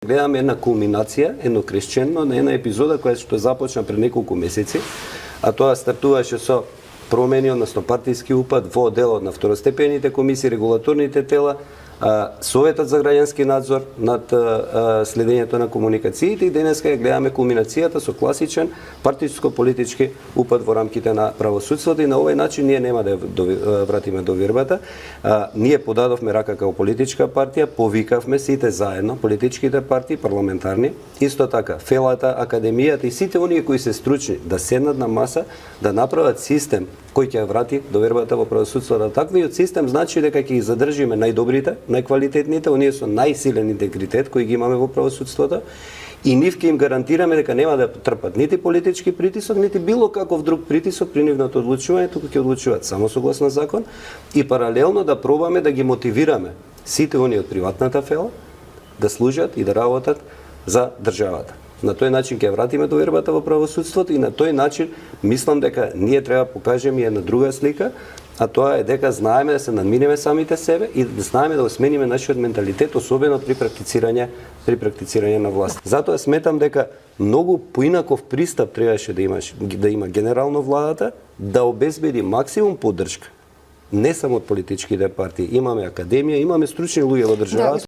Гледаме една кулминација, едно кресчендо на една епизода која што започна пред неколку месеци, а тоа стартуваше со промени, односно партиски упад во делот на второстепените комисии, регулаторните тела, Советот за граѓански надзор над следењето на комуникациите и денеска ја гледаме кулминацијата со класичен партиско-политички упад во рамките на правосудството и на овој начин ние нема да вратиме довербата. Ние подадовме рака како политичка партија, повикавме сите заедно, политичките партии, парламентарни, исто така Фелата, Академијата и сите оние кои се стручни да седнат на маса, да направат систем кој ќе ја врати довербата во правосудството. Таквиот систем значи дека ќе ги задржиме најдобрите, најквалитетните, оние со најсилен интегритет кои ги имаме во правосудството и нив ќе им гарантираме дека нема да трпат нити политички притисок, нити било каков друг притисок при нивното одлучување, туку ќе одлучуваат само согласно закон и паралелно да пробаме да ги мотивираме сите оние од приватната фела да служат и да работат за државата. На тој начин ќе вратиме довербата во правосудството и на тој начин мислам дека ние треба да покажеме една друга слика, а тоа е дека знаеме да се надминеме самите себе и да знаеме да смениме нашиот менталитет, особено при практицирање на власт. Затоа сметам дека многу поинаков пристап требаше да има генерално владата, да обезбеди максимум поддршка не само од политичките партии. Имаме академија, имаме стручни луѓе во државата.